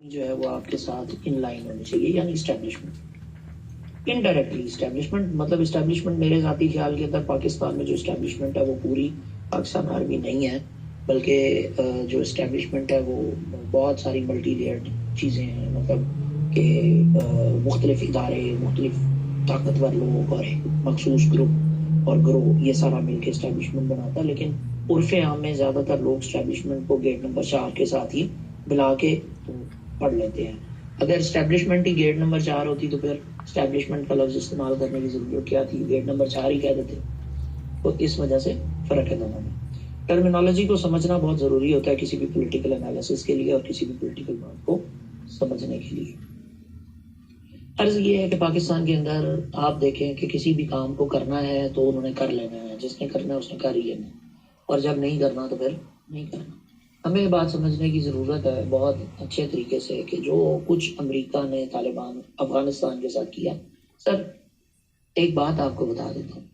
جو ہے وہ آپ کے ساتھ ان لائن ہونی چاہیے، یعنی اسٹیبلشمنٹ انڈائریکٹلی اسٹیبلشمنٹ مطلب اسٹیبلشمنٹ میرے ذاتی خیال کے اندر پاکستان میں جو اسٹیبلشمنٹ ہے وہ پوری پاکستان آرمی نہیں ہے، بلکہ جو اسٹیبلشمنٹ ہے وہ بہت ساری ملٹی لیئرڈ چیزیں ہیں، مطلب کہ مختلف ادارے، مختلف طاقتور لوگ اور ایک مخصوص گروپ اور گروہ، یہ سارا مل کے اسٹیبلشمنٹ بناتا ہے۔ لیکن عرف عام میں زیادہ تر لوگ اسٹیبلشمنٹ کو گیٹ نمبر 4 کے ساتھ ہی ملا کے پڑھ لیتے ہیں۔ اگر اسٹیبلشمنٹ ہی گیٹ نمبر 4 ہوتی تو پھر اسٹیبلشمنٹ کا لفظ استعمال کرنے کی ضرورت کیا تھی، گیٹ نمبر 4 ہی کہہ دیتے۔ تو اس وجہ سے فرق ہے دونوں میں۔ ٹرمینالوجی کو سمجھنا بہت ضروری ہوتا ہے کسی بھی پولیٹیکل انالیسس کے لیے اور کسی بھی پولیٹیکل بات کو سمجھنے کے لیے۔ عرض یہ ہے کہ پاکستان کے اندر آپ دیکھیں کہ کسی بھی کام کو کرنا ہے تو انہوں نے کر لینا ہے، جس نے کرنا ہے اس نے کر ہی لینا ہے، اور جب نہیں کرنا تو پھر نہیں کرنا۔ ہمیں یہ بات سمجھنے کی ضرورت ہے بہت اچھے طریقے سے کہ جو کچھ امریکہ نے طالبان افغانستان کے ساتھ کیا، سر ایک بات آپ کو بتا دیتا ہوں،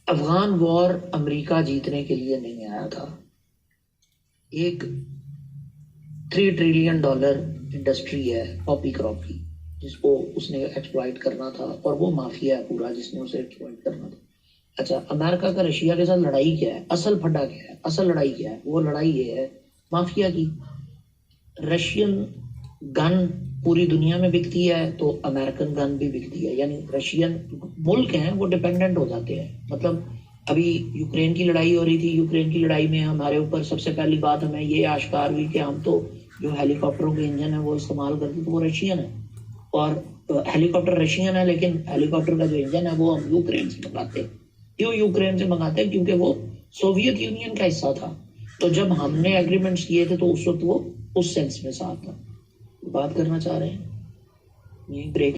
افغان وار امریکہ جیتنے کے لیے نہیں آیا تھا۔ ایک $3 ٹریلین انڈسٹری ہے پاپی کراپ کی، جس کو اس نے ایکسپلائٹ کرنا تھا، اور وہ مافیا ہے پورا جس نے اسے ایکسپلائٹ کرنا تھا۔ اچھا، امریکہ کا رشیا کے ساتھ لڑائی کیا ہے؟ اصل پھڈا کیا ہے؟ اصل لڑائی کیا ہے؟ وہ لڑائی یہ ہے مافیا کی۔ رشین گن پوری دنیا میں بکتی ہے تو امریکن گن بھی بکتی ہے، یعنی رشین ملک ہیں وہ ڈیپینڈنٹ ہو جاتے ہیں۔ مطلب ابھی یوکرین کی لڑائی ہو رہی تھی، یوکرین کی لڑائی میں ہمارے اوپر سب سے پہلی بات ہمیں یہ آشکار ہوئی کہ ہم تو جو ہیلی کاپٹروں کے انجن ہے وہ استعمال کرتے تو وہ رشین ہے، اور ہیلی کاپٹر رشین ہے، لیکن ہیلی کاپٹر کا جو انجن ہے وہ ہم یوکرین سے منگاتے ہیں۔ کیوں یوکرین سے منگاتے ہیں؟ کیونکہ وہ سوویت یونین کا حصہ تھا، تو جب ہم نے ایگریمنٹس کیے تھے تو اس وقت وہ اس سینس میں ساتھ تھا۔ بات کرنا چاہ رہے ہیں، یہ بریک